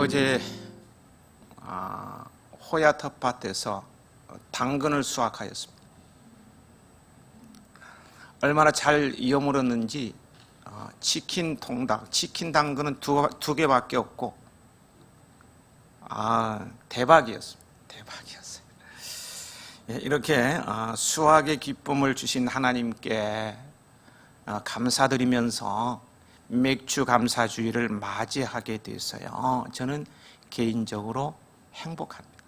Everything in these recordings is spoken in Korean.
어제 호야 텃밭에서 당근을 수확하였습니다. 얼마나 잘 이어물었는지 치킨 통닭, 치킨 당근은 두 개밖에 없고 대박이었습니다. 대박이었어요. 이렇게 수확의 기쁨을 주신 하나님께 감사드리면서 맥주 감사주의를 맞이하게 돼서요, 저는 개인적으로 행복합니다.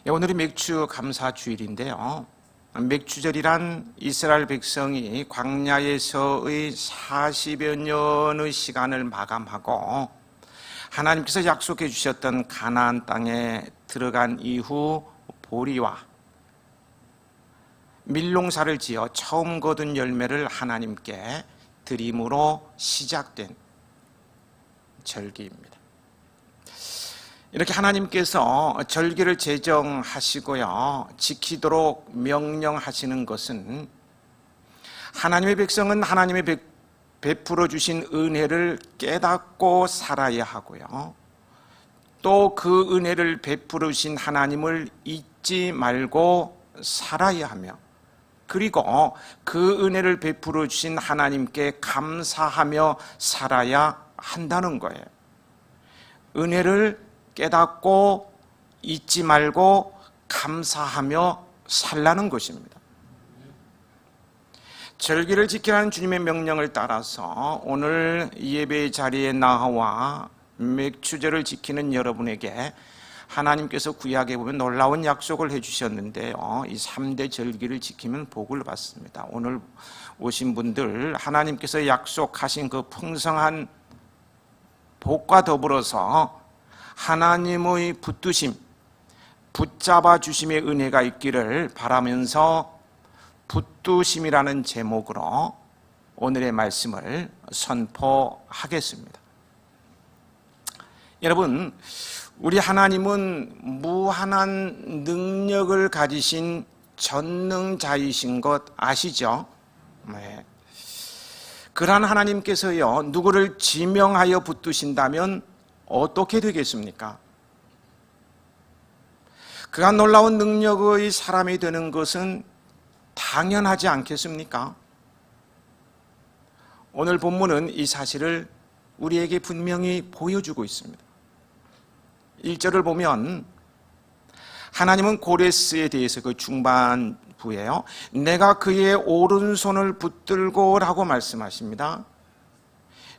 오늘이 맥주 감사주일인데요, 맥주절이란 이스라엘 백성이 광야에서의 40여 년의 시간을 마감하고 하나님께서 약속해 주셨던 가나안 땅에 들어간 이후 보리와 밀농사를 지어 처음 거둔 열매를 하나님께 드림으로 시작된 절기입니다. 이렇게 하나님께서 절기를 제정하시고요, 지키도록 명령하시는 것은 하나님의 백성은 하나님의 베풀어 주신 은혜를 깨닫고 살아야 하고요, 또 그 은혜를 베풀어 주신 하나님을 잊지 말고 살아야 하며, 그리고 그 은혜를 베풀어 주신 하나님께 감사하며 살아야 한다는 거예요. 은혜를 깨닫고 잊지 말고 감사하며 살라는 것입니다. 절기를 지키라는 주님의 명령을 따라서 오늘 예배의 자리에 나와 맥주절을 지키는 여러분에게 하나님께서 구약에 보면 놀라운 약속을 해주셨는데요, 이 3대 절기를 지키면 복을 받습니다. 오늘 오신 분들 하나님께서 약속하신 그 풍성한 복과 더불어서 하나님의 붙드심, 붙잡아 주심의 은혜가 있기를 바라면서 붙드심이라는 제목으로 오늘의 말씀을 선포하겠습니다. 여러분, 우리 하나님은 무한한 능력을 가지신 전능자이신 것 아시죠? 네. 그러한 하나님께서요, 누구를 지명하여 붙드신다면 어떻게 되겠습니까? 그가 놀라운 능력의 사람이 되는 것은 당연하지 않겠습니까? 오늘 본문은 이 사실을 우리에게 분명히 보여주고 있습니다. 1절을 보면 하나님은 고레스에 대해서 그 중반부에요, 내가 그의 오른손을 붙들고 라고 말씀하십니다.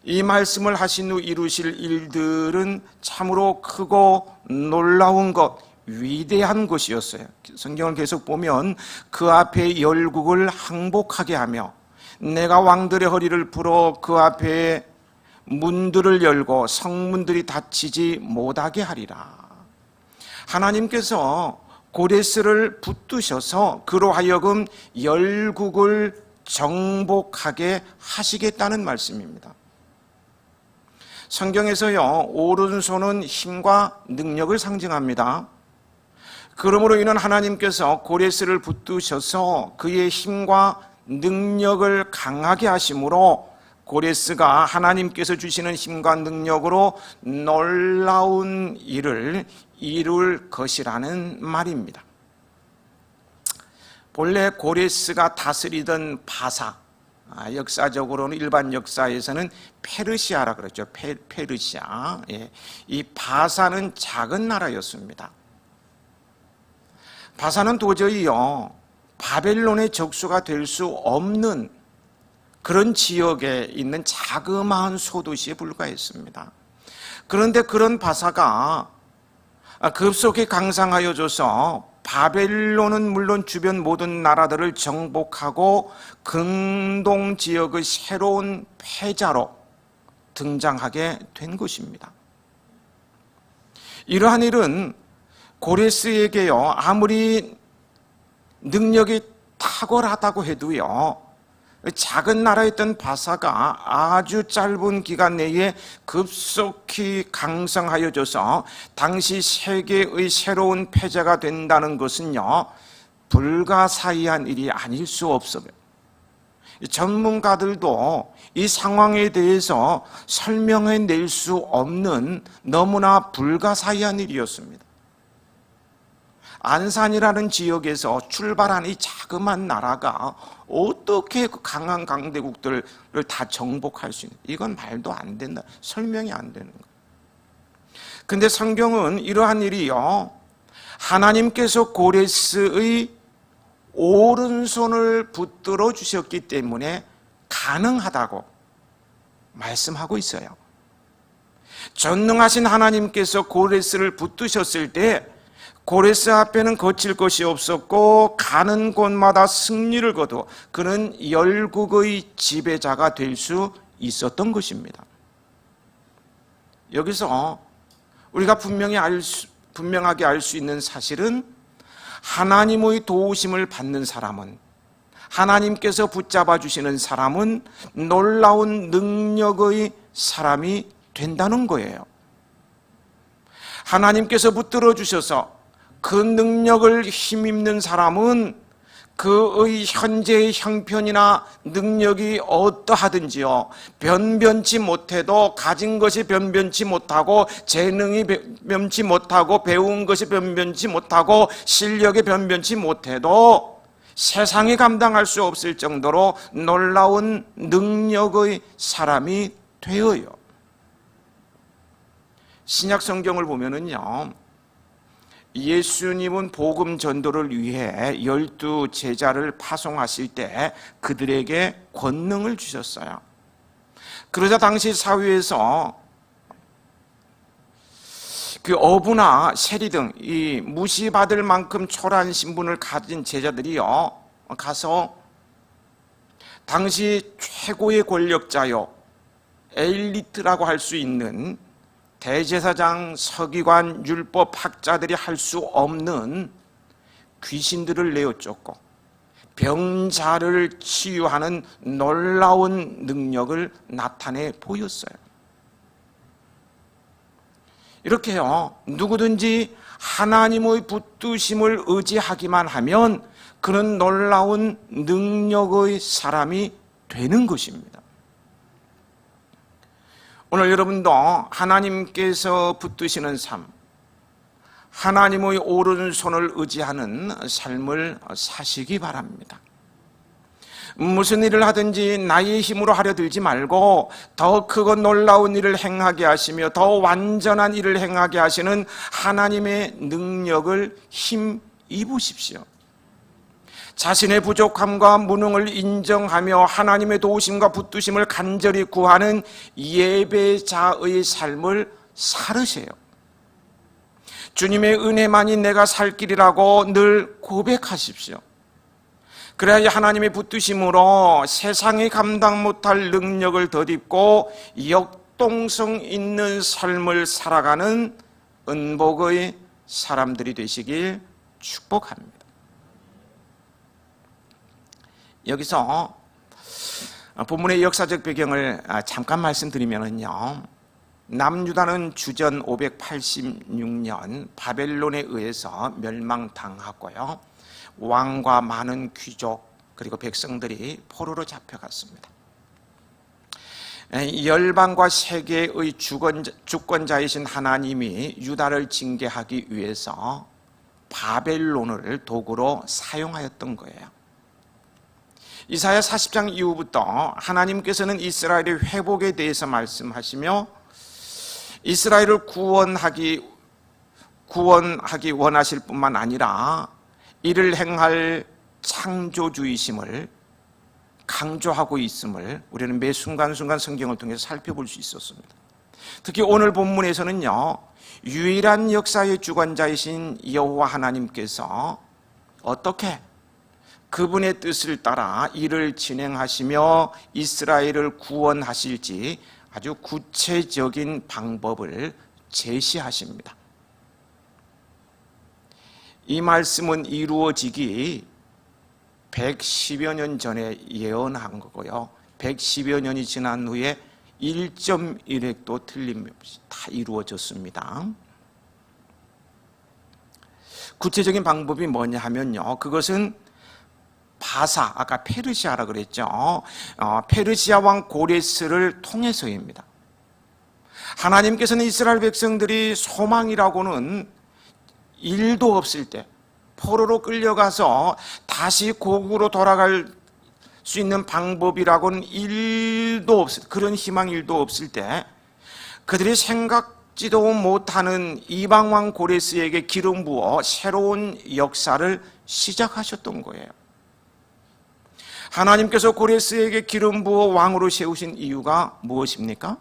이 말씀을 하신 후 이루실 일들은 참으로 크고 놀라운 것, 위대한 것이었어요. 성경을 계속 보면 그 앞에 열국을 항복하게 하며 내가 왕들의 허리를 풀어 그 앞에 문들을 열고 성문들이 닫히지 못하게 하리라. 하나님께서 고레스를 붙드셔서 그로 하여금 열국을 정복하게 하시겠다는 말씀입니다. 성경에서요, 오른손은 힘과 능력을 상징합니다. 그러므로 이는 하나님께서 고레스를 붙드셔서 그의 힘과 능력을 강하게 하심으로 고레스가 하나님께서 주시는 힘과 능력으로 놀라운 일을 이룰 것이라는 말입니다. 본래 고레스가 다스리던 바사, 역사적으로는 일반 역사에서는 페르시아라 그러죠. 페르시아. 이 바사는 작은 나라였습니다. 바사는 도저히요, 바벨론의 적수가 될 수 없는 그런 지역에 있는 자그마한 소도시에 불과했습니다. 그런데 그런 바사가 급속히 강성하여져서 바벨론은 물론 주변 모든 나라들을 정복하고 근동 지역의 새로운 패자로 등장하게 된 것입니다. 이러한 일은 고레스에게요, 아무리 능력이 탁월하다고 해도요, 작은 나라였던 바사가 아주 짧은 기간 내에 급속히 강성하여져서 당시 세계의 새로운 패자가 된다는 것은요, 불가사의한 일이 아닐 수 없어요. 전문가들도 이 상황에 대해서 설명해낼 수 없는 너무나 불가사의한 일이었습니다. 안산이라는 지역에서 출발한 이 자그마한 나라가 어떻게 그 강한 강대국들을 다 정복할 수 있는, 이건 말도 안 된다. 설명이 안 되는 거예요. 근데 성경은 이러한 일이요, 하나님께서 고레스의 오른손을 붙들어 주셨기 때문에 가능하다고 말씀하고 있어요. 전능하신 하나님께서 고레스를 붙드셨을 때 고레스 앞에는 거칠 것이 없었고 가는 곳마다 승리를 거두어 그는 열국의 지배자가 될 수 있었던 것입니다. 여기서 우리가 분명하게 알 수 있는 사실은, 하나님의 도우심을 받는 사람은, 하나님께서 붙잡아 주시는 사람은 놀라운 능력의 사람이 된다는 거예요. 하나님께서 붙들어 주셔서 그 능력을 힘입는 사람은 그의 현재의 형편이나 능력이 어떠하든지요, 변변치 못해도, 가진 것이 변변치 못하고, 재능이 변변치 못하고, 배운 것이 변변치 못하고, 실력이 변변치 못해도 세상이 감당할 수 없을 정도로 놀라운 능력의 사람이 되어요. 신약 성경을 보면은요, 예수님은 복음 전도를 위해 12 제자를 파송하실 때 그들에게 권능을 주셨어요. 그러자 당시 사회에서 그 어부나 세리 등 이 무시받을 만큼 초라한 신분을 가진 제자들이요, 가서 당시 최고의 권력자요, 엘리트라고 할 수 있는 대제사장, 서기관, 율법학자들이 할 수 없는 귀신들을 내어 쫓고 병자를 치유하는 놀라운 능력을 나타내 보였어요. 이렇게요, 누구든지 하나님의 붙드심을 의지하기만 하면 그는 놀라운 능력의 사람이 되는 것입니다. 오늘 여러분도 하나님께서 붙드시는 삶, 하나님의 오른손을 의지하는 삶을 사시기 바랍니다. 무슨 일을 하든지 나의 힘으로 하려 들지 말고 더 크고 놀라운 일을 행하게 하시며 더 완전한 일을 행하게 하시는 하나님의 능력을 힘입으십시오. 자신의 부족함과 무능을 인정하며 하나님의 도우심과 붙드심을 간절히 구하는 예배자의 삶을 살으세요. 주님의 은혜만이 내가 살 길이라고 늘 고백하십시오. 그래야 하나님의 붙드심으로 세상이 감당 못할 능력을 덧입고 역동성 있는 삶을 살아가는 은복의 사람들이 되시길 축복합니다. 여기서 본문의 역사적 배경을 잠깐 말씀드리면요, 남유다는 주전 586년 바벨론에 의해서 멸망당하고요, 왕과 많은 귀족 그리고 백성들이 포로로 잡혀갔습니다. 열방과 세계의 주권자이신 하나님이 유다를 징계하기 위해서 바벨론을 도구로 사용하였던 거예요. 이사야 40장 이후부터 하나님께서는 이스라엘의 회복에 대해서 말씀하시며 이스라엘을 구원하기 원하실 뿐만 아니라 이를 행할 창조주이심을 강조하고 있음을 우리는 매 순간순간 성경을 통해서 살펴볼 수 있었습니다. 특히 오늘 본문에서는요, 유일한 역사의 주관자이신 여호와 하나님께서 어떻게 그분의 뜻을 따라 일을 진행하시며 이스라엘을 구원하실지 아주 구체적인 방법을 제시하십니다. 이 말씀은 이루어지기 110여 년 전에 예언한 거고요, 110여 년이 지난 후에 1.1획도 틀림없이 다 이루어졌습니다. 구체적인 방법이 뭐냐 하면요, 그것은 바사, 아까 페르시아라 그랬죠. 페르시아 왕 고레스를 통해서입니다. 하나님께서는 이스라엘 백성들이 소망이라고는 일도 없을 때, 포로로 끌려가서 다시 고국으로 돌아갈 수 있는 방법이라고는 일도 없을, 그런 희망 일도 없을 때 그들이 생각지도 못하는 이방왕 고레스에게 기름 부어 새로운 역사를 시작하셨던 거예요. 하나님께서 고레스에게 기름 부어 왕으로 세우신 이유가 무엇입니까?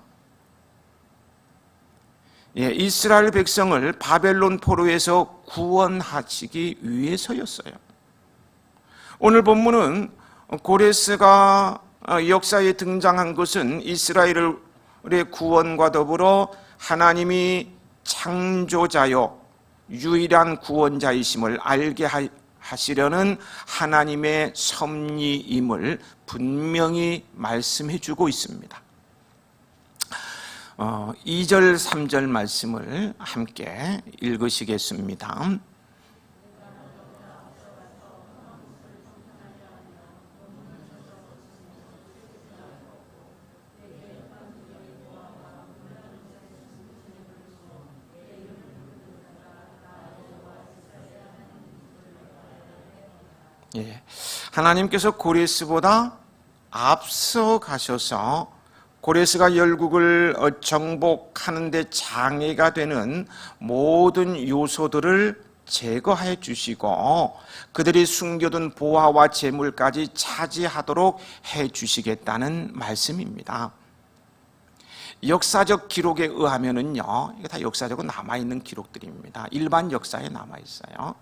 이스라엘 백성을 바벨론 포로에서 구원하시기 위해서였어요. 오늘 본문은 고레스가 역사에 등장한 것은 이스라엘의 구원과 더불어 하나님이 창조자요 유일한 구원자이심을 알게 하시려는 하나님의 섭리임을 분명히 말씀해 주고 있습니다. 2절 3절 말씀을 함께 읽으시겠습니다. 하나님께서 고레스보다 앞서 가셔서 고레스가 열국을 정복하는 데 장애가 되는 모든 요소들을 제거해 주시고 그들이 숨겨둔 보화와 재물까지 차지하도록 해 주시겠다는 말씀입니다. 역사적 기록에 의하면은요, 이게 다 역사적으로 남아있는 기록들입니다. 일반 역사에 남아있어요.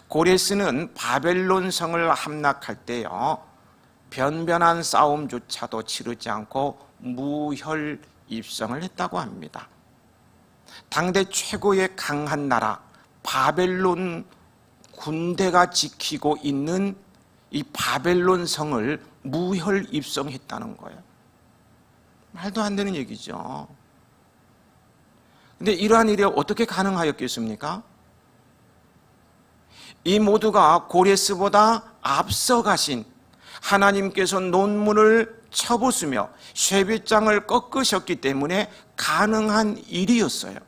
고레스는 바벨론 성을 함락할 때요, 변변한 싸움조차도 치르지 않고 무혈입성을 했다고 합니다. 당대 최고의 강한 나라 바벨론 군대가 지키고 있는 이 바벨론 성을 무혈입성했다는 거예요. 말도 안 되는 얘기죠. 근데 이러한 일이 어떻게 가능하였겠습니까? 이 모두가 고레스보다 앞서 가신 하나님께서 논문을 쳐부수며 쇠빗장을 꺾으셨기 때문에 가능한 일이었어요.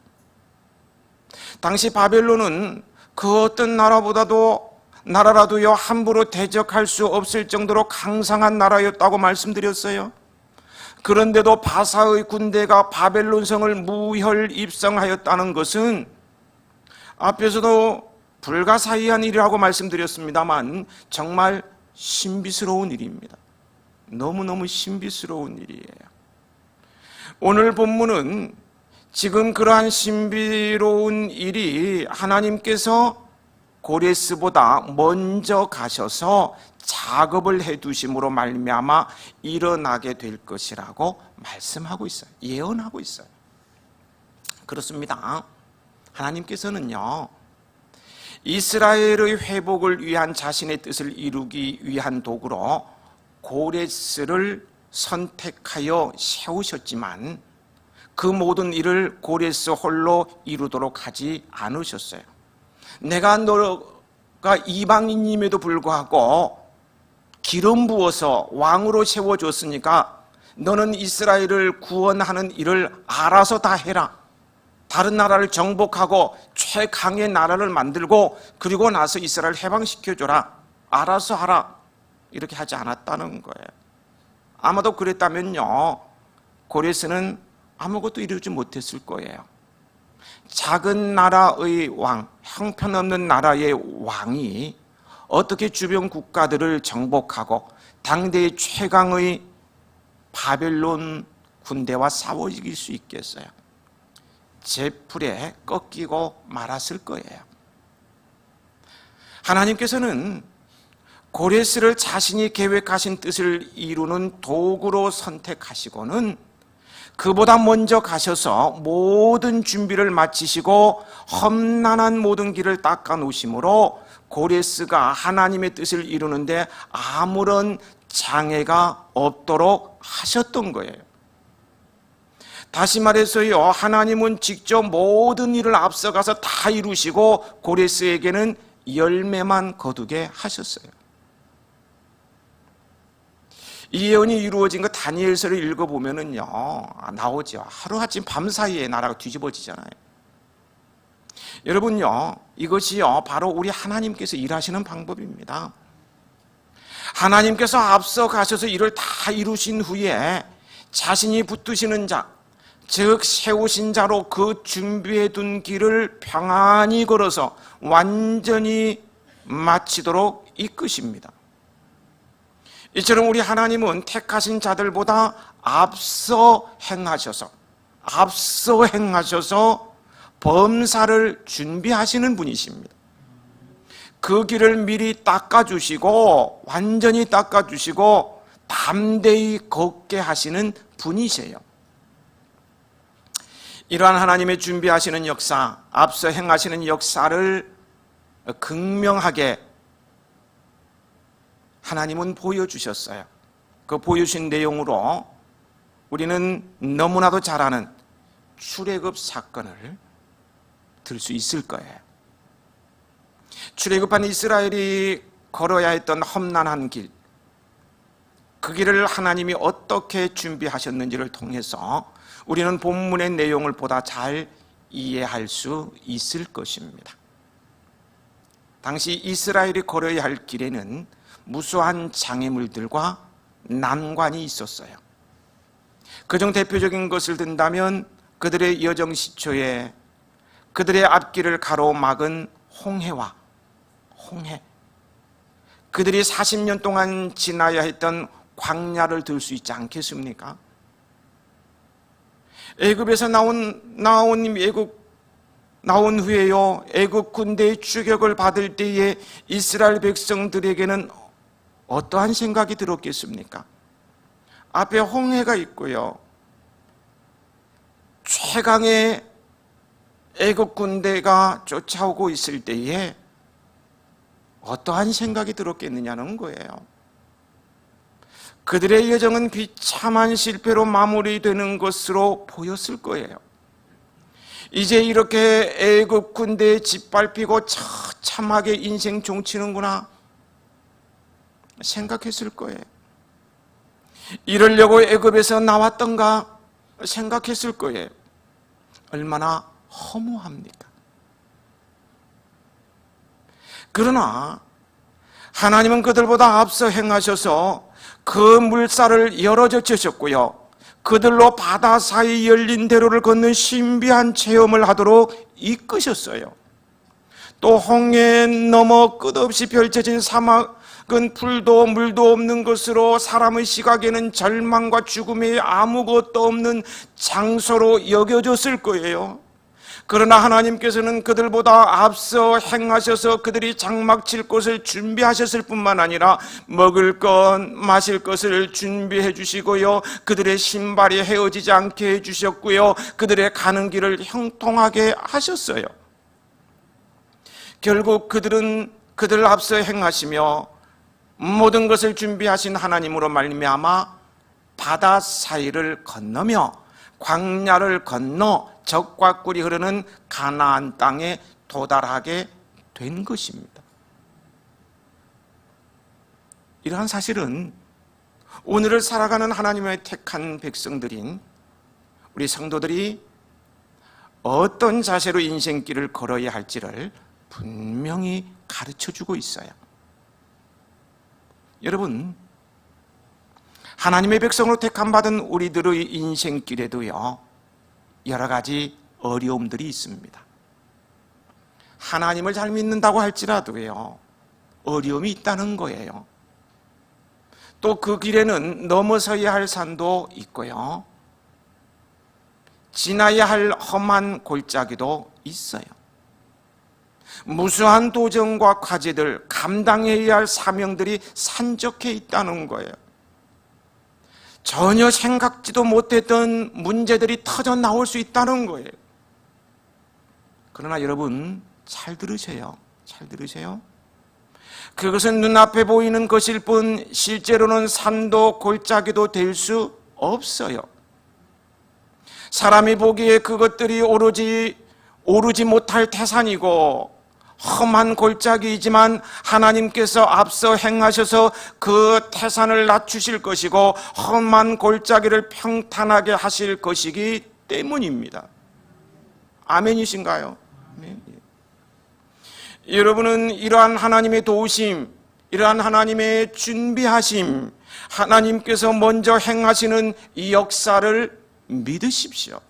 당시 바벨론은 그 어떤 나라라도요 함부로 대적할 수 없을 정도로 강성한 나라였다고 말씀드렸어요. 그런데도 바사의 군대가 바벨론 성을 무혈입성하였다는 것은 앞에서도 불가사의한 일이라고 말씀드렸습니다만 정말 신비스러운 일입니다. 너무너무 신비스러운 일이에요. 오늘 본문은 지금 그러한 신비로운 일이 하나님께서 고레스보다 먼저 가셔서 작업을 해두심으로 말미암아 일어나게 될 것이라고 말씀하고 있어요. 예언하고 있어요. 그렇습니다. 하나님께서는요, 이스라엘의 회복을 위한 자신의 뜻을 이루기 위한 도구로 고레스를 선택하여 세우셨지만 그 모든 일을 고레스 홀로 이루도록 하지 않으셨어요. 내가 너가 이방인임에도 불구하고 기름 부어서 왕으로 세워줬으니까 너는 이스라엘을 구원하는 일을 알아서 다 해라. 다른 나라를 정복하고 최강의 나라를 만들고 그리고 나서 이스라엘 해방시켜줘라. 알아서 하라. 이렇게 하지 않았다는 거예요. 아마도 그랬다면요, 고레스는 아무것도 이루지 못했을 거예요. 작은 나라의 왕, 형편없는 나라의 왕이 어떻게 주변 국가들을 정복하고 당대의 최강의 바벨론 군대와 싸워 이길 수 있겠어요? 제풀에 꺾이고 말았을 거예요. 하나님께서는 고레스를 자신이 계획하신 뜻을 이루는 도구로 선택하시고는 그보다 먼저 가셔서 모든 준비를 마치시고 험난한 모든 길을 닦아 놓으심으로 고레스가 하나님의 뜻을 이루는데 아무런 장애가 없도록 하셨던 거예요. 다시 말해서요, 하나님은 직접 모든 일을 앞서가서 다 이루시고 고레스에게는 열매만 거두게 하셨어요. 이 예언이 이루어진 거 다니엘서를 읽어보면은요, 나오죠. 하루아침 밤사이에 나라가 뒤집어지잖아요. 여러분요, 이것이요, 바로 우리 하나님께서 일하시는 방법입니다. 하나님께서 앞서 가셔서 일을 다 이루신 후에 자신이 붙드시는 자, 즉 세우신 자로 그 준비해 둔 길을 평안히 걸어서 완전히 마치도록 이끄십니다. 이처럼 우리 하나님은 택하신 자들보다 앞서 행하셔서 범사를 준비하시는 분이십니다. 그 길을 미리 닦아주시고 완전히 닦아주시고 담대히 걷게 하시는 분이세요. 이러한 하나님의 준비하시는 역사, 앞서 행하시는 역사를 극명하게 하나님은 보여주셨어요. 그 보여주신 내용으로 우리는 너무나도 잘 아는 출애굽 사건을 들 수 있을 거예요. 출애굽한 이스라엘이 걸어야 했던 험난한 길, 그 길을 하나님이 어떻게 준비하셨는지를 통해서 우리는 본문의 내용을 보다 잘 이해할 수 있을 것입니다. 당시 이스라엘이 걸어야 할 길에는 무수한 장애물들과 난관이 있었어요. 그중 대표적인 것을 든다면 그들의 여정 시초에 그들의 앞길을 가로막은 홍해, 그들이 40년 동안 지나야 했던 광야를 들 수 있지 않겠습니까? 애굽에서 나온 후에요, 애굽 군대의 추격을 받을 때에 이스라엘 백성들에게는 어떠한 생각이 들었겠습니까? 앞에 홍해가 있고요, 최강의 애굽 군대가 쫓아오고 있을 때에 어떠한 생각이 들었겠느냐는 거예요. 그들의 여정은 비참한 실패로 마무리되는 것으로 보였을 거예요. 이제 이렇게 애굽 군대에 짓밟히고 처참하게 인생 종치는구나 생각했을 거예요. 이러려고 애굽에서 나왔던가 생각했을 거예요. 얼마나 허무합니까? 그러나 하나님은 그들보다 앞서 행하셔서 그 물살을 열어젖히셨고요, 그들로 바다 사이 열린 대로를 걷는 신비한 체험을 하도록 이끄셨어요. 또 홍해 너머 끝없이 펼쳐진 사막은 풀도 물도 없는 것으로 사람의 시각에는 절망과 죽음이 아무것도 없는 장소로 여겨졌을 거예요. 그러나 하나님께서는 그들보다 앞서 행하셔서 그들이 장막 칠 곳을 준비하셨을 뿐만 아니라 먹을 것, 마실 것을 준비해 주시고요, 그들의 신발이 헤어지지 않게 해주셨고요, 그들의 가는 길을 형통하게 하셨어요. 결국 그들 앞서 행하시며 모든 것을 준비하신 하나님으로 말미암아 바다 사이를 건너며 광야를 건너 적과 꿀이 흐르는 가나안 땅에 도달하게 된 것입니다. 이러한 사실은 오늘을 살아가는 하나님의 택한 백성들인 우리 성도들이 어떤 자세로 인생길을 걸어야 할지를 분명히 가르쳐주고 있어요. 여러분, 하나님의 백성으로 택함받은 우리들의 인생길에도요, 여러 가지 어려움들이 있습니다. 하나님을 잘 믿는다고 할지라도요, 어려움이 있다는 거예요. 또 그 길에는 넘어서야 할 산도 있고요, 지나야 할 험한 골짜기도 있어요. 무수한 도전과 과제들, 감당해야 할 사명들이 산적해 있다는 거예요. 전혀 생각지도 못했던 문제들이 터져 나올 수 있다는 거예요. 그러나 여러분, 잘 들으세요. 그것은 눈앞에 보이는 것일 뿐 실제로는 산도 골짜기도 될 수 없어요. 사람이 보기에 그것들이 오르지 못할 태산이고 험한 골짜기이지만 하나님께서 앞서 행하셔서 그 태산을 낮추실 것이고 험한 골짜기를 평탄하게 하실 것이기 때문입니다. 아멘이신가요? 네. 여러분은 이러한 하나님의 도우심, 이러한 하나님의 준비하심, 하나님께서 먼저 행하시는 이 역사를 믿으십시오.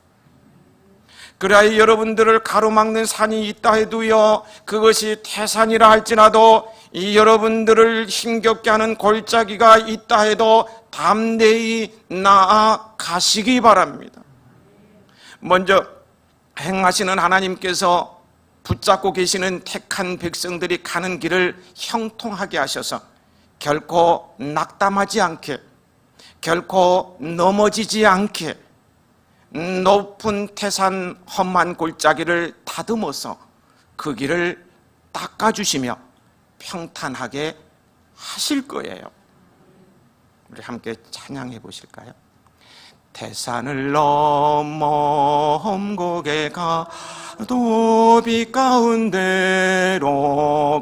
그래야 여러분들을 가로막는 산이 있다 해도요, 그것이 태산이라 할지라도 이 여러분들을 힘겹게 하는 골짜기가 있다 해도 담대히 나아가시기 바랍니다. 먼저 행하시는 하나님께서 붙잡고 계시는 택한 백성들이 가는 길을 형통하게 하셔서 결코 낙담하지 않게, 결코 넘어지지 않게 높은 태산 험한 골짜기를 다듬어서 그 길을 닦아주시며 평탄하게 하실 거예요. 우리 함께 찬양해 보실까요? 태산을 넘어 험곡에 가도 빛 가운데로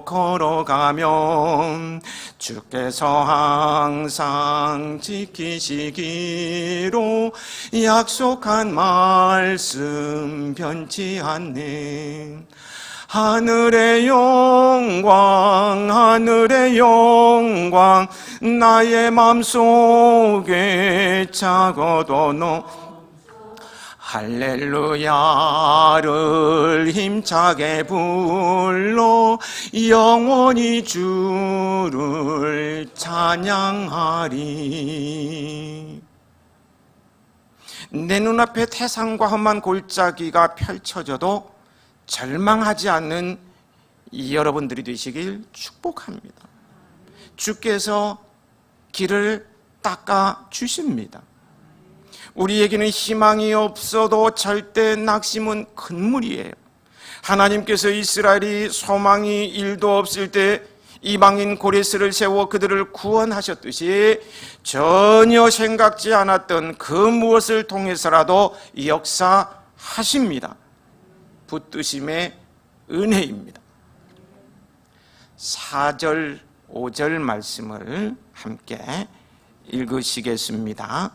걸어가면 주께서 항상 지키시기로 약속한 말씀 변치 않네. 하늘의 영광, 하늘의 영광, 나의 맘속에 작아도 너 할렐루야를 힘차게 불러 영원히 주를 찬양하리. 내 눈앞에 태산과 험한 골짜기가 펼쳐져도 절망하지 않는 여러분들이 되시길 축복합니다. 주께서 길을 닦아 주십니다. 우리에게는 희망이 없어도 절대 낙심은 금물이에요. 하나님께서 이스라엘이 소망이 일도 없을 때 이방인 고레스를 세워 그들을 구원하셨듯이 전혀 생각지 않았던 그 무엇을 통해서라도 역사하십니다. 붙드심의 은혜입니다. 4절, 5절 말씀을 함께 읽으시겠습니다.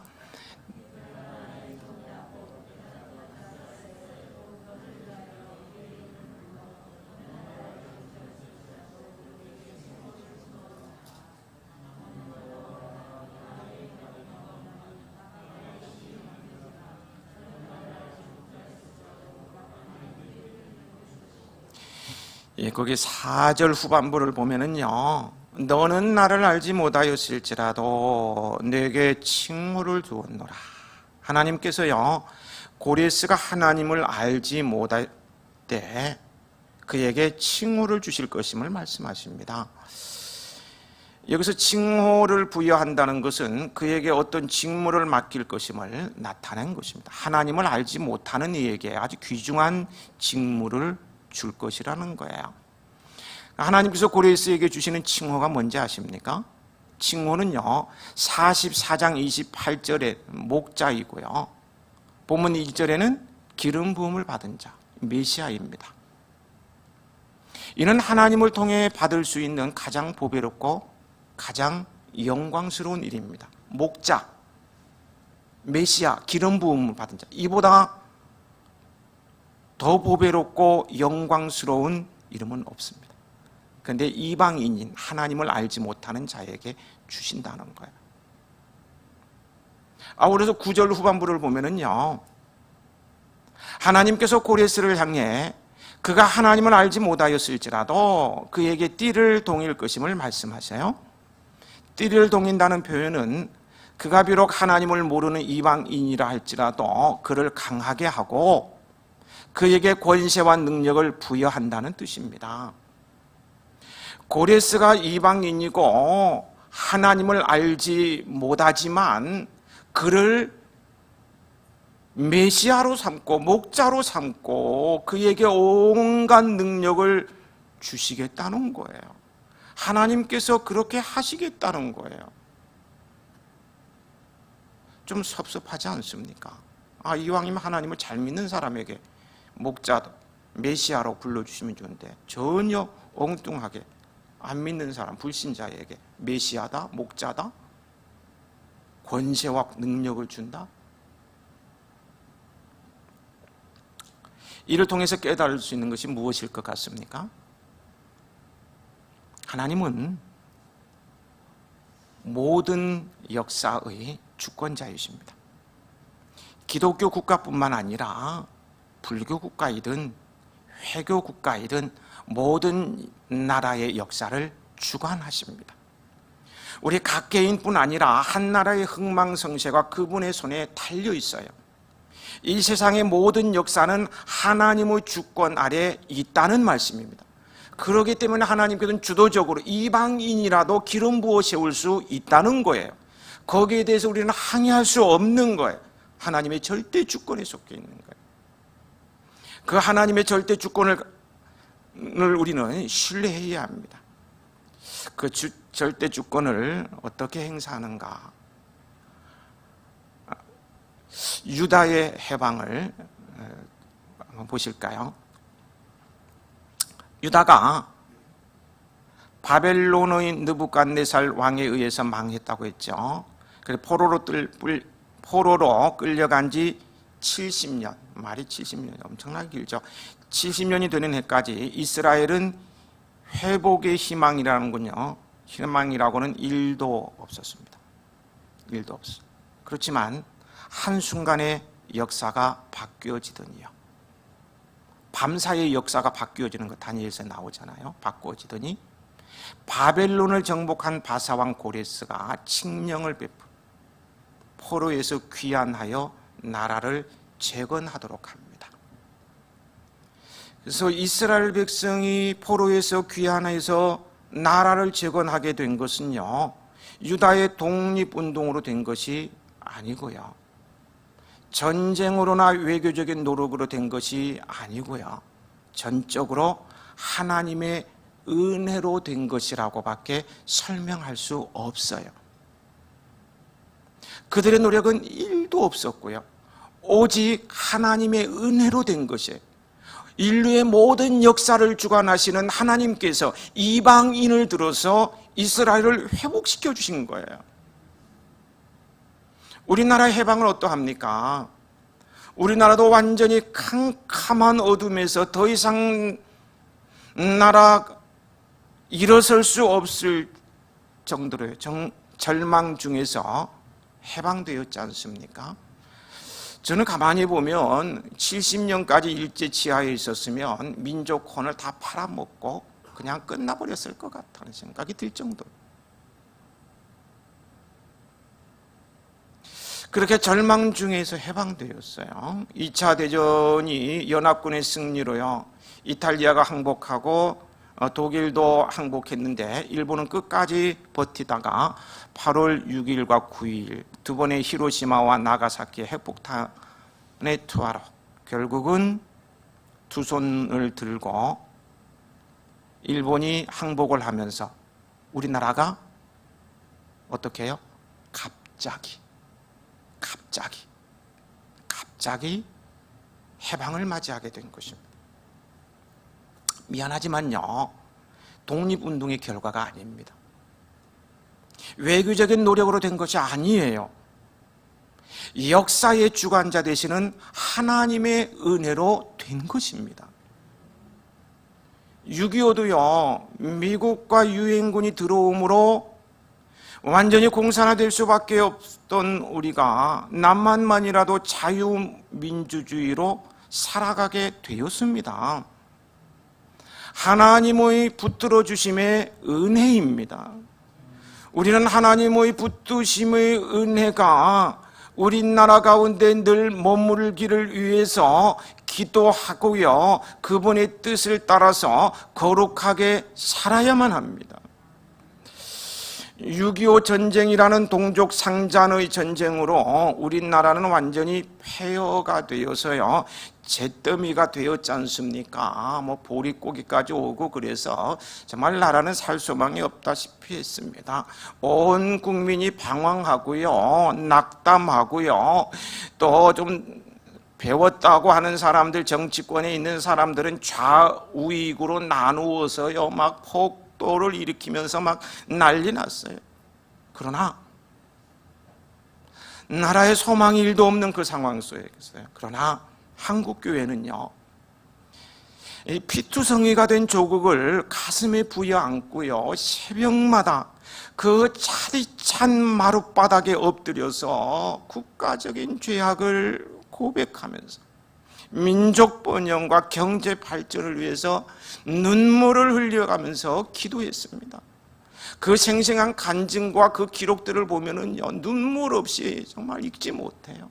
거기 4절 후반부를 보면은요, 너는 나를 알지 못하였을지라도 내게 칭호를 주었노라. 하나님께서요, 고레스가 하나님을 알지 못할 때 그에게 칭호를 주실 것임을 말씀하십니다. 여기서 칭호를 부여한다는 것은 그에게 어떤 직무를 맡길 것임을 나타낸 것입니다. 하나님을 알지 못하는 이에게 아주 귀중한 직무를 줄 것이라는 거예요. 하나님께서 고레스에게 주시는 칭호가 뭔지 아십니까? 칭호는요 44장 28절의 목자이고요, 본문 1절에는 기름 부음을 받은 자, 메시아입니다. 이는 하나님을 통해 받을 수 있는 가장 보배롭고 가장 영광스러운 일입니다. 목자, 메시아, 기름 부음을 받은 자, 이보다 더 보배롭고 영광스러운 이름은 없습니다. 그런데 이방인인 하나님을 알지 못하는 자에게 주신다는 거예요. 그래서 9절 후반부를 보면은요, 하나님께서 고레스를 향해 그가 하나님을 알지 못하였을지라도 그에게 띠를 동일 것임을 말씀하세요. 띠를 동인다는 표현은 그가 비록 하나님을 모르는 이방인이라 할지라도 그를 강하게 하고 그에게 권세와 능력을 부여한다는 뜻입니다. 고레스가 이방인이고 하나님을 알지 못하지만 그를 메시아로 삼고 목자로 삼고 그에게 온갖 능력을 주시겠다는 거예요. 하나님께서 그렇게 하시겠다는 거예요. 좀 섭섭하지 않습니까? 이왕이면 하나님을 잘 믿는 사람에게 목자, 메시아로 불러주시면 좋은데 전혀 엉뚱하게 안 믿는 사람, 불신자에게 메시아다, 목자다, 권세와 능력을 준다. 이를 통해서 깨달을 수 있는 것이 무엇일 것 같습니까? 하나님은 모든 역사의 주권자이십니다. 기독교 국가뿐만 아니라 불교 국가이든 회교 국가이든 모든 나라의 역사를 주관하십니다. 우리 각 개인뿐 아니라 한 나라의 흥망성쇠가 그분의 손에 달려 있어요. 이 세상의 모든 역사는 하나님의 주권 아래 있다는 말씀입니다. 그렇기 때문에 하나님께서는 주도적으로 이방인이라도 기름 부어 세울 수 있다는 거예요. 거기에 대해서 우리는 항의할 수 없는 거예요. 하나님의 절대 주권에 속해 있는 거예요. 그 하나님의 절대 주권을 우리는 신뢰해야 합니다. 그 절대 주권을 어떻게 행사하는가? 유다의 해방을 한번 보실까요? 유다가 바벨론의 느부갓네살 왕에 의해서 망했다고 했죠. 그래서 포로로 끌려간 지 70년, 말이 70년이 엄청나게 길죠. 70년이 되는 해까지 이스라엘은 회복의 희망이라는군요. 희망이라고는 일도 없었습니다. 일도 없어. 그렇지만 한순간에 역사가 바뀌어지더니요. 밤사이의 역사가 바뀌어지는 것 다니엘서에 나오잖아요. 바꾸어지더니 바벨론을 정복한 바사왕 고레스가 칙령을 베풀 포로에서 귀환하여 나라를 재건하도록 합니다. 그래서 이스라엘 백성이 포로에서 귀환해서 나라를 재건하게 된 것은요, 유다의 독립운동으로 된 것이 아니고요, 전쟁으로나 외교적인 노력으로 된 것이 아니고요, 전적으로 하나님의 은혜로 된 것이라고 밖에 설명할 수 없어요. 그들의 노력은 1도 없었고요, 오직 하나님의 은혜로 된 것이에요. 인류의 모든 역사를 주관하시는 하나님께서 이방인을 들어서 이스라엘을 회복시켜 주신 거예요. 우리나라 해방은 어떠합니까? 우리나라도 완전히 캄캄한 어둠에서 더 이상 나라 일어설 수 없을 정도로 절망 중에서 해방되었지 않습니까? 저는 가만히 보면 70년까지 일제 치하에 있었으면 민족혼을 다 팔아먹고 그냥 끝나버렸을 것 같다는 생각이 들 정도로, 그렇게 절망 중에서 해방되었어요. 2차 대전이 연합군의 승리로요, 이탈리아가 항복하고 독일도 항복했는데 일본은 끝까지 버티다가 8월 6일과 9일 두 번의 히로시마와 나가사키의 핵폭탄에 투하로 결국은 두 손을 들고 일본이 항복을 하면서 우리나라가 어떻게 해요? 갑자기 해방을 맞이하게 된 것입니다. 미안하지만요, 독립운동의 결과가 아닙니다. 외교적인 노력으로 된 것이 아니에요. 역사의 주관자 되시는 하나님의 은혜로 된 것입니다. 6.25도요, 미국과 유엔군이 들어옴으로 완전히 공산화될 수밖에 없던 우리가 남한만이라도 자유민주주의로 살아가게 되었습니다. 하나님의 붙들어 주심의 은혜입니다. 우리는 하나님의 붙드심의 은혜가 우리나라 가운데 늘 머물기를 위해서 기도하고요, 그분의 뜻을 따라서 거룩하게 살아야만 합니다. 6.25 전쟁이라는 동족 상잔의 전쟁으로 우리나라는 완전히 폐허가 되어서요, 잿더미가 되었지 않습니까? 보릿고기까지 오고, 그래서 정말 나라는 살 소망이 없다시피 했습니다. 온 국민이 방황하고요, 낙담하고요, 또 좀 배웠다고 하는 사람들, 정치권에 있는 사람들은 좌우익으로 나누어서요, 막 폭도를 일으키면서 막 난리 났어요. 그러나 나라에 소망이 일도 없는 그 상황 속에서요. 그러나 한국 교회는요, 이 피투성이가 된 조국을 가슴에 부여안고요, 새벽마다 그 차디찬 마룻바닥에 엎드려서 국가적인 죄악을 고백하면서 민족 번영과 경제 발전을 위해서 눈물을 흘려가면서 기도했습니다. 그 생생한 간증과 그 기록들을 보면은요, 눈물 없이 정말 읽지 못해요.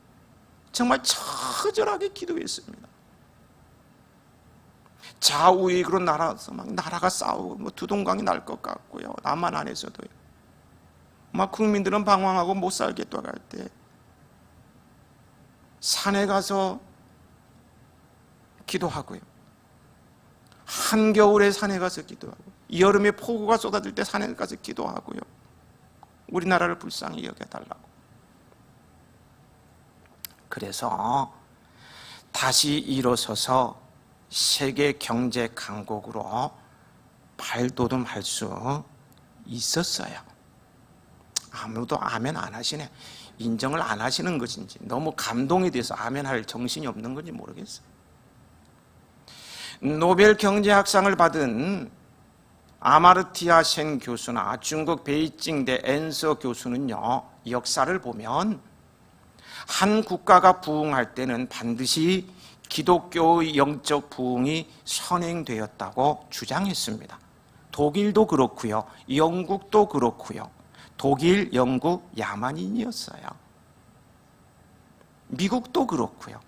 정말 처절하게 기도했습니다. 좌우익으로 날아서 막 나라가 싸우고 뭐 두동강이 날 것 같고요. 남한 안에서도요. 막 국민들은 방황하고 못 살겠다고 할 때 산에 가서 기도하고요. 한겨울에 산에 가서 기도하고, 여름에 폭우가 쏟아질 때 산에 가서 기도하고요. 우리나라를 불쌍히 여겨달라고. 그래서 다시 일어서서 세계 경제 강국으로 발돋움할 수 있었어요. 아무도 아멘 안 하시네. 인정을 안 하시는 것인지, 너무 감동이 돼서 아멘 할 정신이 없는 건지 모르겠어요. 노벨 경제학상을 받은 아마르티아 센 교수나 중국 베이징대 앤서 교수는요, 역사를 보면 한 국가가 부흥할 때는 반드시 기독교의 영적 부흥이 선행되었다고 주장했습니다. 독일도 그렇고요, 영국도 그렇고요. 독일, 영국 야만인이었어요. 미국도 그렇고요.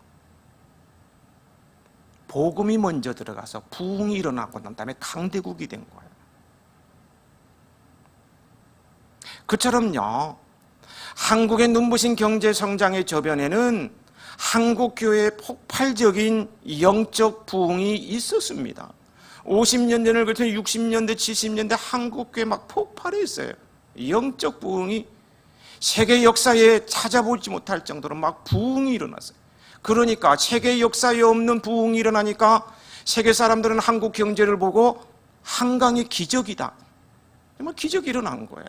복음이 먼저 들어가서 부흥이 일어나고 난 다음에 강대국이 된 거예요. 그처럼요, 한국의 눈부신 경제 성장의 저변에는 한국 교회의 폭발적인 영적 부흥이 있었습니다. 50년 전을 거쳐 60년대, 70년대 한국 교회 막 폭발했어요. 영적 부흥이 세계 역사에 찾아보지 못할 정도로 막 부흥이 일어났어요. 그러니까 세계 역사에 없는 부흥이 일어나니까 세계 사람들은 한국 경제를 보고 한강의 기적이다, 정말 기적이 일어난 거예요.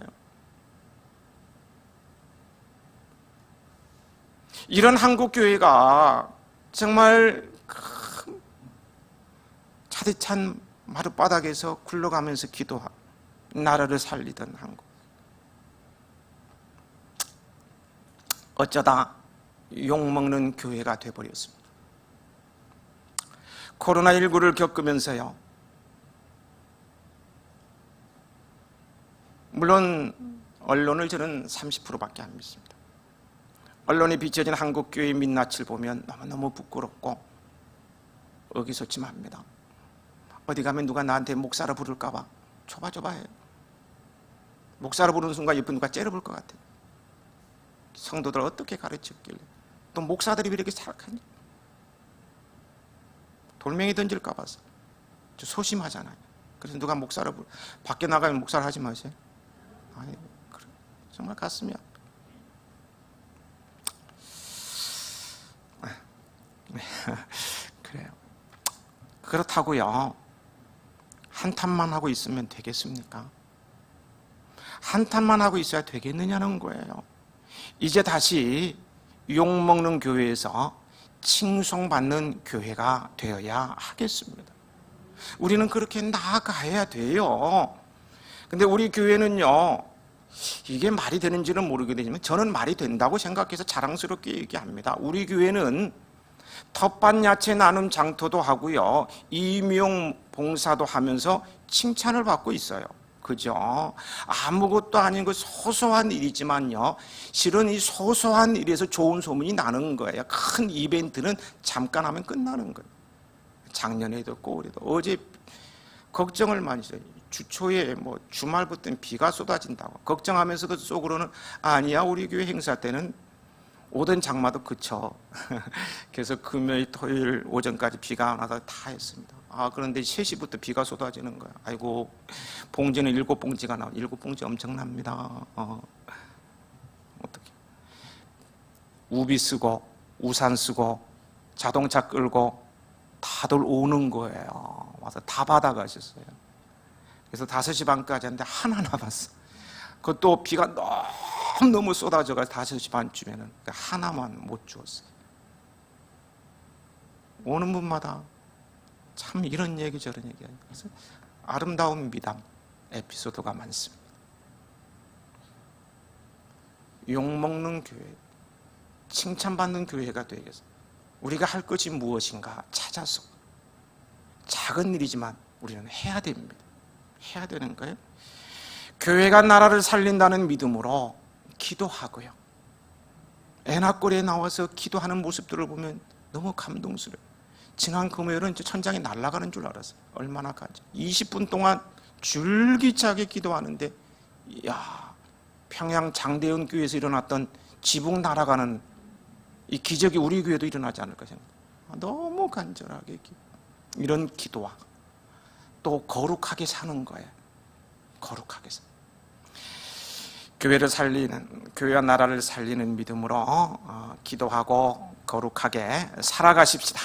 이런 한국 교회가 정말 큰 차디찬 마룻바닥에서 굴러가면서 기도하고 나라를 살리던 한국, 어쩌다 욕먹는 교회가 되어버렸습니다. 코로나19를 겪으면서요, 물론 언론을 저는 30%밖에 안 믿습니다. 언론에 비춰진 한국교회의 민낯을 보면 너무너무 부끄럽고 의기소침합니다. 어디 가면 누가 나한테 목사라 부를까 봐 조바조바해요. 목사라 부르는 순간 옆에 누가 째려볼 것 같아요. 성도들 어떻게 가르쳤길래 또 목사들이 왜 이렇게 착하냐, 돌멩이 던질까 봐서. 저 소심하잖아요. 그래서 누가 목사라 부르, 밖에 나가면 목사를 하지 마세요. 아니, 그래. 정말 가슴이 아파. 그래요. 그렇다고요, 한탄만 하고 있으면 되겠습니까? 한탄만 하고 있어야 되겠느냐는 거예요. 이제 다시 욕먹는 교회에서 칭송받는 교회가 되어야 하겠습니다. 우리는 그렇게 나아가야 돼요. 근데 우리 교회는요, 이게 말이 되는지는 모르겠지만 저는 말이 된다고 생각해서 자랑스럽게 얘기합니다. 우리 교회는 텃밭 야채 나눔 장터도 하고요, 임용 봉사도 하면서 칭찬을 받고 있어요. 그죠? 아무것도 아닌 그 소소한 일이지만요, 실은 이 소소한 일에서 좋은 소문이 나는 거예요. 큰 이벤트는 잠깐 하면 끝나는 거예요. 작년에도 있고 올해도. 어제 걱정을 많이 했어요. 주초에 뭐 주말부터는 비가 쏟아진다고 걱정하면서도 속으로는 아니야, 우리 교회 행사 때는 오던 장마도 그쳐. 그래서 금요일, 토요일 오전까지 비가 안 와서 다 했습니다. 그런데 3시부터 비가 쏟아지는 거야. 아이고, 봉지는 7봉지가 나와. 7봉지 엄청납니다. 어떻게? 우비 쓰고, 우산 쓰고, 자동차 끌고 다들 오는 거예요. 와서 다 받아가셨어요. 그래서 5시 반까지 했는데 하나 남았어. 그것도 비가 너무 쏟아져가지고 5시 반쯤에는 하나만 못 주었어요. 오는 분마다 참 이런 얘기 저런 얘기. 그래서 아름다운 미담 에피소드가 많습니다. 욕먹는 교회, 칭찬받는 교회가 되겠어요. 우리가 할 것이 무엇인가 찾아서 작은 일이지만 우리는 해야 됩니다. 해야 되는 거예요. 교회가 나라를 살린다는 믿음으로 기도하고요. 애나꼴에 나와서 기도하는 모습들을 보면 너무 감동스러워요. 지난 금요일은 천장이 날아가는 줄 알았어요. 얼마나 간절. 20분 동안 줄기차게 기도하는데, 이야, 평양 장대현 교회에서 일어났던 지붕 날아가는 이 기적이 우리 교회도 일어나지 않을까 생각해요. 너무 간절하게 이런 기도와 또 거룩하게 사는 거예요. 거룩하게 사. 교회를 살리는, 교회와 나라를 살리는 믿음으로 기도하고 거룩하게 살아가십시다.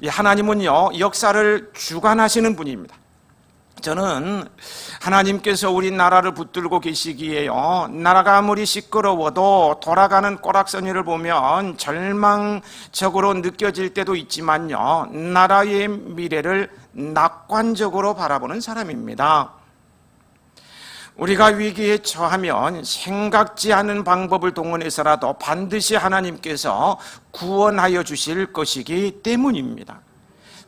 이 하나님은요, 역사를 주관하시는 분입니다. 저는 하나님께서 우리 나라를 붙들고 계시기에요, 나라가 아무리 시끄러워도 돌아가는 꼬락서니를 보면 절망적으로 느껴질 때도 있지만요, 나라의 미래를 낙관적으로 바라보는 사람입니다. 우리가 위기에 처하면 생각지 않은 방법을 동원해서라도 반드시 하나님께서 구원하여 주실 것이기 때문입니다.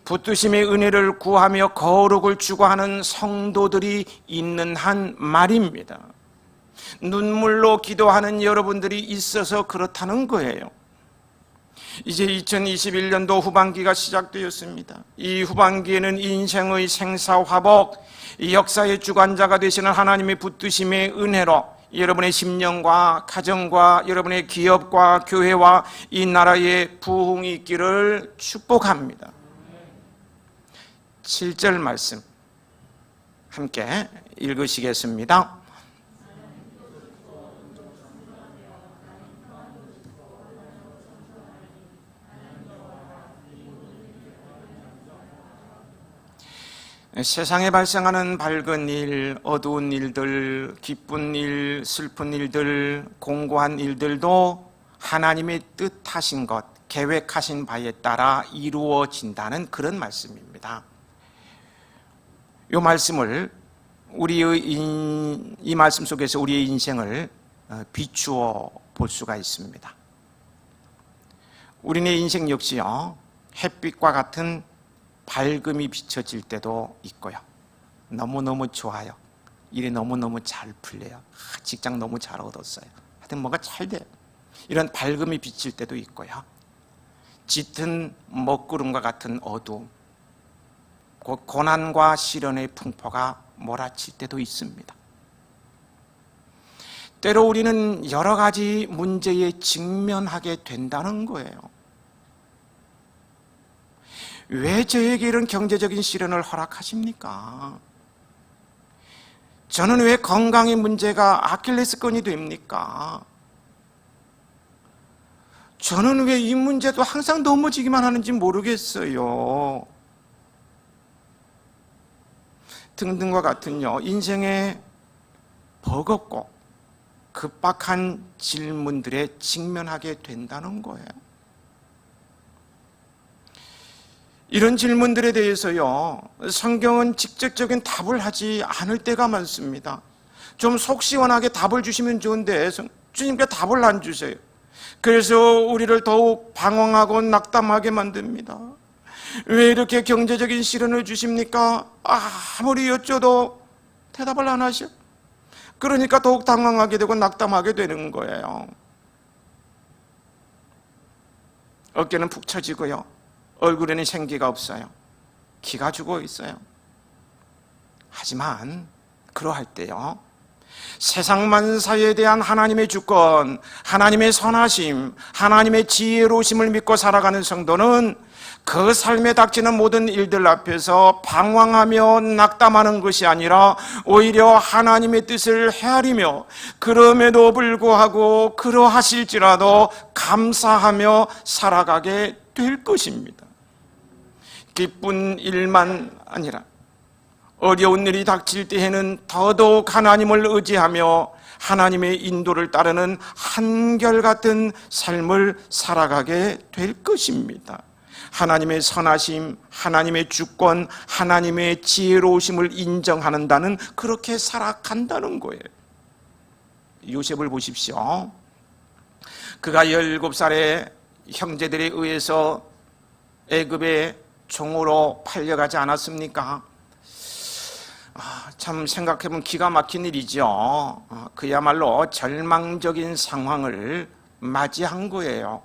붙드심의 은혜를 구하며 거룩을 추구하는 성도들이 있는 한 말입니다. 눈물로 기도하는 여러분들이 있어서 그렇다는 거예요. 이제 2021년도 후반기가 시작되었습니다. 이 후반기에는 인생의 생사화복, 이 역사의 주관자가 되시는 하나님의 붙드심의 은혜로 여러분의 심령과 가정과 여러분의 기업과 교회와 이 나라의 부흥이 있기를 축복합니다. 7절 말씀 함께 읽으시겠습니다. 세상에 발생하는 밝은 일, 어두운 일들, 기쁜 일, 슬픈 일들, 공고한 일들도 하나님의 뜻하신 것, 계획하신 바에 따라 이루어진다는 그런 말씀입니다. 이 말씀을 이 말씀 속에서 우리의 인생을 비추어 볼 수가 있습니다. 우리의 인생 역시요, 햇빛과 같은 밝음이 비춰질 때도 있고요, 너무너무 좋아요, 일이 너무너무 잘 풀려요, 직장 너무 잘 얻었어요, 하여튼 뭐가 잘 돼요, 이런 밝음이 비칠 때도 있고요, 짙은 먹구름과 같은 어두움, 고난과 시련의 풍파가 몰아칠 때도 있습니다. 때로 우리는 여러 가지 문제에 직면하게 된다는 거예요. 왜 저에게 이런 경제적인 시련을 허락하십니까? 저는 왜 건강의 문제가 아킬레스건이 됩니까? 저는 왜 이 문제도 항상 넘어지기만 하는지 모르겠어요. 등등과 같은요, 인생의 버겁고 급박한 질문들에 직면하게 된다는 거예요. 이런 질문들에 대해서요, 성경은 직접적인 답을 하지 않을 때가 많습니다. 좀 속 시원하게 답을 주시면 좋은데 주님께 답을 안 주세요. 그래서 우리를 더욱 방황하고 낙담하게 만듭니다. 왜 이렇게 경제적인 시련을 주십니까? 아무리 여쭤도 대답을 안 하셔. 그러니까 더욱 당황하게 되고 낙담하게 되는 거예요. 어깨는 푹 처지고요, 얼굴에는 생기가 없어요. 기가 죽어 있어요. 하지만 그러할 때요, 세상 만사에 대한 하나님의 주권, 하나님의 선하심, 하나님의 지혜로우심을 믿고 살아가는 성도는 그 삶에 닥치는 모든 일들 앞에서 방황하며 낙담하는 것이 아니라 오히려 하나님의 뜻을 헤아리며, 그럼에도 불구하고 그러하실지라도 감사하며 살아가게 될 것입니다. 기쁜 일만 아니라 어려운 일이 닥칠 때에는 더더욱 하나님을 의지하며 하나님의 인도를 따르는 한결같은 삶을 살아가게 될 것입니다. 하나님의 선하심, 하나님의 주권, 하나님의 지혜로우심을 인정한다는, 그렇게 살아간다는 거예요. 요셉을 보십시오. 그가 17살에 형제들에 의해서 애굽의 종으로 팔려가지 않았습니까? 참 생각해보면 기가 막힌 일이죠. 그야말로 절망적인 상황을 맞이한 거예요.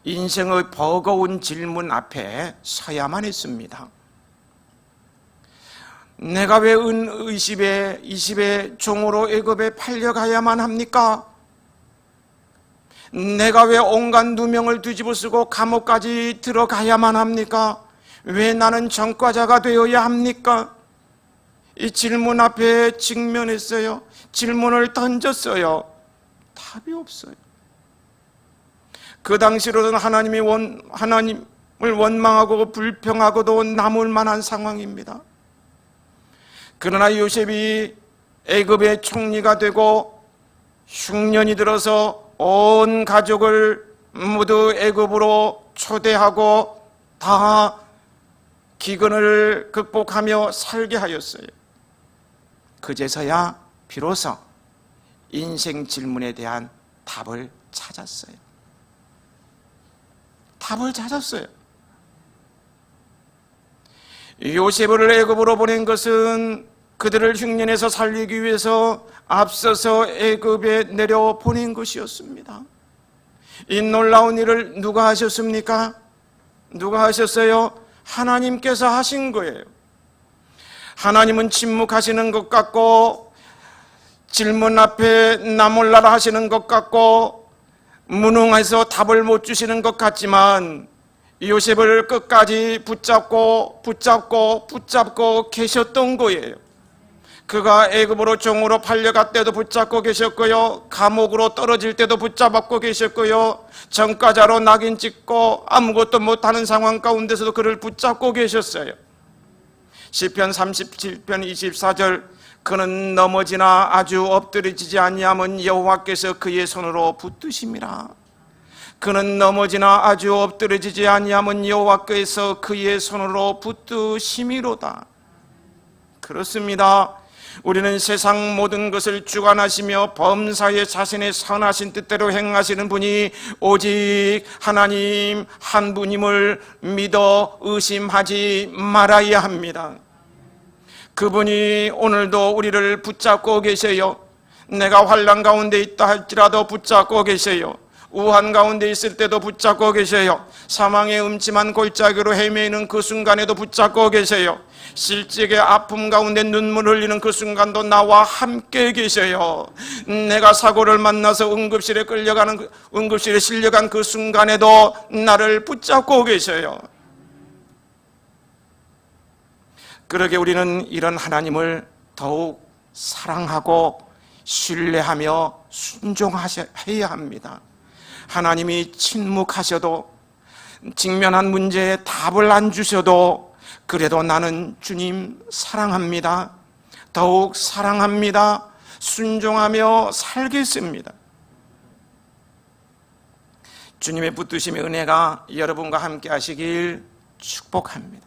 인생의 버거운 질문 앞에 서야만 했습니다. 내가 왜 은 20의 종으로 애굽에 팔려가야만 합니까? 내가 왜 온갖 누명을 뒤집어쓰고 감옥까지 들어가야만 합니까? 왜 나는 전과자가 되어야 합니까? 이 질문 앞에 직면했어요. 질문을 던졌어요. 답이 없어요. 그 당시로는 하나님을 원망하고 불평하고도 남을 만한 상황입니다. 그러나 요셉이 애굽의 총리가 되고 흉년이 들어서 온 가족을 모두 애굽으로 초대하고 다 기근을 극복하며 살게 하였어요. 그제서야 비로소 인생 질문에 대한 답을 찾았어요. 답을 찾았어요. 요셉을 애굽으로 보낸 것은 그들을 흉년에서 살리기 위해서 앞서서 애굽에 내려 보낸 것이었습니다. 이 놀라운 일을 누가 하셨습니까? 누가 하셨어요? 하나님께서 하신 거예요. 하나님은 침묵하시는 것 같고 질문 앞에 나몰라라 하시는 것 같고 무능해서 답을 못 주시는 것 같지만 요셉을 끝까지 붙잡고 계셨던 거예요. 그가 애굽으로 종으로 팔려갈 때도 붙잡고 계셨고요, 감옥으로 떨어질 때도 붙잡고 계셨고요, 전과자로 낙인 찍고 아무것도 못하는 상황 가운데서도 그를 붙잡고 계셨어요. 시편 37편 24절, 그는 넘어지나 아주 엎드러지지 아니하면 여호와께서 그의 손으로 붙드심이라. 그는 넘어지나 아주 엎드러지지 아니하면 여호와께서 그의 손으로 붙드심이로다. 그렇습니다. 우리는 세상 모든 것을 주관하시며 범사에 자신의 선하신 뜻대로 행하시는 분이 오직 하나님 한 분임을 믿어 의심하지 말아야 합니다. 그분이 오늘도 우리를 붙잡고 계세요. 내가 환난 가운데 있다 할지라도 붙잡고 계세요. 우한 가운데 있을 때도 붙잡고 계세요. 사망의 음침한 골짜기로 헤매이는 그 순간에도 붙잡고 계세요. 실직의 아픔 가운데 눈물 흘리는 그 순간도 나와 함께 계세요. 내가 사고를 만나서 응급실에 실려간 그 순간에도 나를 붙잡고 계세요. 그러게 우리는 이런 하나님을 더욱 사랑하고 신뢰하며 순종해야 합니다. 하나님이 침묵하셔도, 직면한 문제에 답을 안 주셔도 그래도 나는 주님 사랑합니다. 더욱 사랑합니다. 순종하며 살겠습니다. 주님의 붙드심의 은혜가 여러분과 함께 하시길 축복합니다.